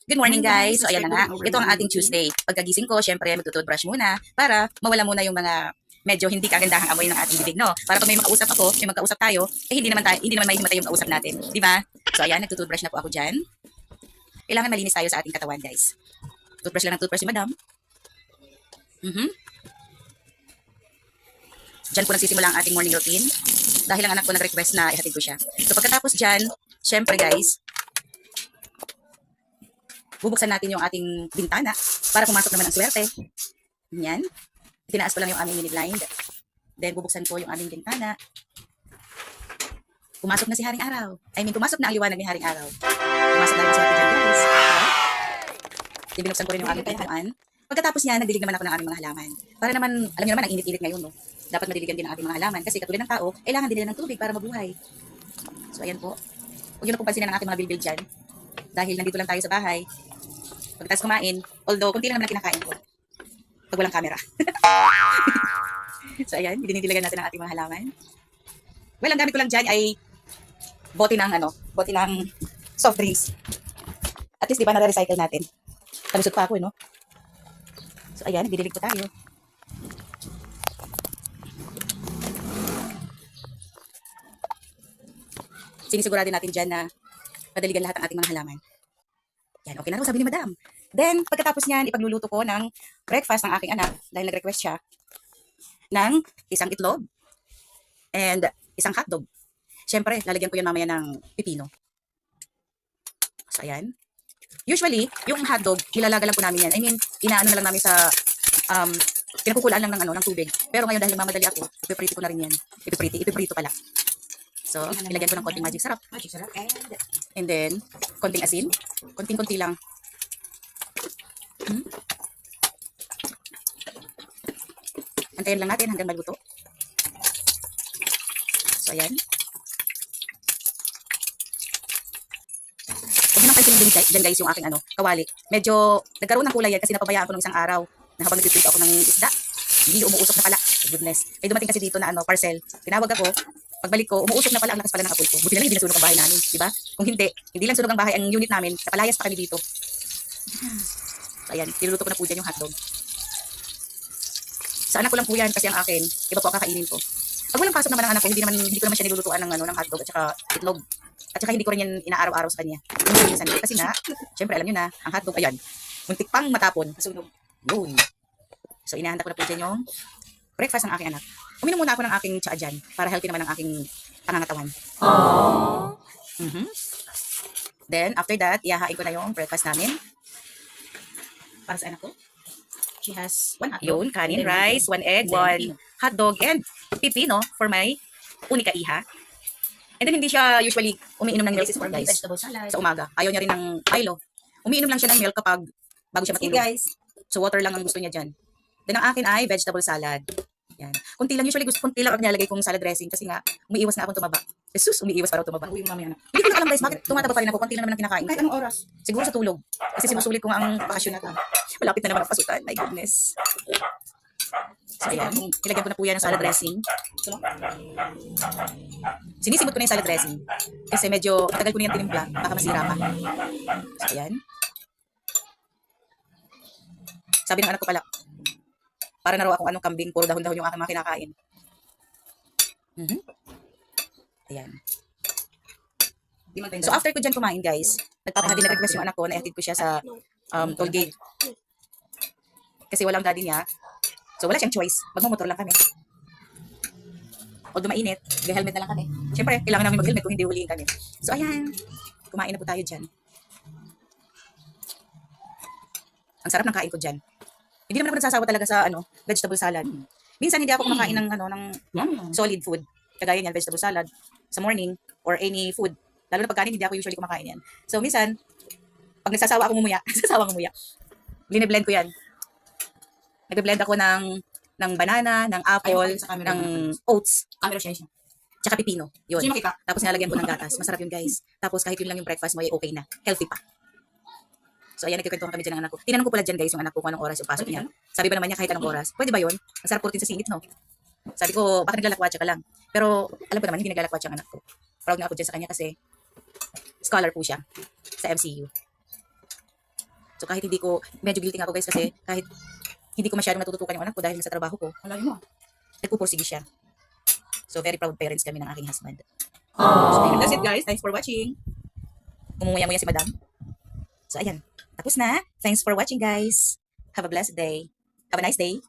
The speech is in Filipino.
Good morning guys! So ayan na nga, ito ang ating Tuesday. Pagkagising ko, syempre magtutoothbrush muna para mawala muna yung mga medyo hindi kagandahang amoy ng ating bibig, no? Para pag may makausap ako, may magkausap tayo, hindi naman mahihimatay yung kausap natin, di ba? So ayan, nagtutoothbrush na po ako dyan. Kailangan malinis tayo sa ating katawan, guys. Toothbrush lang ng toothbrush si madam. Diyan po nagsisimula ang ating morning routine. Dahil ang anak ko nag-request na ihatid ko siya. So pagkatapos dyan, syempre guys, bubuksan natin yung ating bintana para pumasok naman ang swerte. Yan. Tinaas ko lang yung aming mini blind. Then bubuksan ko yung aming bintana. Pumasok na si Haring Araw. Pumasok na ang liwanag ni Haring Araw. Pumasok na ang swerte dyan, guys. Then binuksan ko rin yung aming pintuan. Pagkatapos niya, nagdilig naman ako ng aming mga halaman. Para naman, alam niyo naman, ang init-init ngayon, no? Dapat madiligan din ang ating mga halaman. Kasi katulad ng tao, kailangan din nila ng tubig para mabuhay. So, ayan po. Huwag niyo na pong pansinin ang ating mga bilbil dyan. Dahil nandito lang tayo sa bahay. Pagkatapos kumain, although kunti lang naman ang kinakain ko. Pag walang camera. So ayan, dinidiligan natin ang ating mga halaman. Well, ang gamit ko lang dyan ay bote ng soft drinks. At least, di ba, nare-recycle natin. Kalusot pa ako, no? So ayan, didilig po tayo. Sinisigurado natin dyan na madaligan lahat ng ating mga halaman. Yan, okay na daw, sabi ni madam. Then, pagkatapos niyan, ipagluluto ko ng breakfast ng aking anak dahil nag-request siya ng isang itlog and isang hotdog. Siyempre, lalagyan ko yan mamaya ng pipino. So, ayan. Usually, yung hotdog, nilalaga lang po namin yan. Inaano na lang namin sa, pinakukulaan lang ng tubig. Pero ngayon, dahil mamadali ako, ipiprito ko na rin yan. Ipiprito pala. So, ilagyan ko ng konting magic sarap. And then, konting asin. Konting-konti lang. Antayin lang natin hanggang maluto. So, ayan. Huwag nyo nang pansinin dyan guys yung aking kawali. Medyo nagkaroon ng kulay yan kasi napabayaan ko ng isang araw na habang nagpiprito ako ng isda. Hindi umuusok na pala. Goodness. Ay dumating kasi dito na parcel. Tinawag ako. Pagbalik ko, umuusok na pala ang lakas pala ng apoy ko. Buti na lang hindi nasunog ang bahay namin, di ba? Kung hindi lang sunog ang bahay, ang unit namin, napalayas pa kami dito. So, ayan, niluluto ko na po dyan yung hotdog. Sa anak ko lang po yan kasi ang akin, iba po ang kakainin ko. Pag walang pasok naman ang anak ko, hindi ko naman siya nilulutuan ng hotdog at saka itlog. At saka hindi ko rin yan inaaraw-araw sa kanya. Kasi nga, syempre alam nyo na, ang hotdog, ayan, muntik pang matapon. Masunog. Yun. So, inahanda ko na po dyan yung breakfast ng aking anak. Uminom muna ako ng aking tsaa dyan para healthy naman ang aking pangangatawan. Then, after that, ihahain ko na yung breakfast namin. Para sa anak ko. She has one hotdog. Yun, kanin, rice, one egg, one hotdog, and pipino for my unika iha. And then, hindi siya usually umiinom ng milk guys, sa umaga. Ayaw niya rin ng Milo. Umiinom lang siya ng milk kapag bago siya matulog. Guys. So, water lang ang gusto niya dyan. Then, ang akin ay vegetable salad. Yan. Kunti lang ang nilalagay kong salad dressing kasi nga, umiiwas na akong tumaba. Jesus, umiiwas para tumaba. Uwi mamaya na. Hindi ko na alam guys, bakit tumataba pa rin ako? Kunti lang naman ang kinakain. Kahit anong oras? Siguro sa tulog. Kasi sinusulit ko nga ang bakasyon na to. Malapit na naman ang pasukan. My goodness. So, ayan. Ilagyan ko na po yan ng salad dressing. Sinisimot ko na yung salad dressing. Kasi medyo matagal ko na yung tinimpla. Baka masira pa. So, ayan. Sabi ng anak ko pala, para na raw akong anong kambing, puro dahon-dahon yung aking mga kinakain. Ayan. So after ko dyan kumain guys, nag-request yung anak ko, na-edit ko siya sa toll gate. Kasi walang daddy niya. So wala siyang choice. Magmamotor lang kami. Although mainit, mag-helmet na lang kami. Siyempre, kailangan namin mag-helmet kung hindi huliin kami. So ayan, kumain na po tayo dyan. Ang sarap ng kain ko dyan. Hindi naman ako nagsasawa talaga sa vegetable salad. Minsan hindi ako kumakain ng solid food. Kagaya niyan, vegetable salad sa morning or any food. Lalo na pagkain, hindi ako usually kumakain yan. So minsan, pag nagsasawa ako ngumuya, blend ko yan. Nagbe-blend ako ng banana, ng apple, ng oats, tsaka pipino. Yun. Tapos nilalagyan ko ng gatas. Masarap yun guys. Tapos kahit yun lang yung breakfast mo, ay okay na. Healthy pa. So, ayan, nagkikwentuhan kami dyan ng anak ko. Tinanong ko pala dyan, guys, yung anak ko kung anong oras yung pasok niya. Sabi ba naman niya kahit anong oras? Pwede ba yun? Ang sarap po rin sa singit, no? Sabi ko, baka naglalakwatsa ka lang. Pero, alam ko naman, hindi naglalakwatsa ang anak ko. Proud nga ako dyan sa kanya kasi scholar po siya sa MCU. So kahit hindi ko, medyo guilty nga ako guys kasi kahit hindi ko masyadong natututukan yung anak ko dahil sa trabaho ko, Alayo mo. nagpupursige siya. So very proud parents kami ng aking husband. So, So that's it guys. Thanks for watching. Umuya-muya si madam. So ayan. Tapos na. Thanks for watching guys. Have a blessed day. Have a nice day.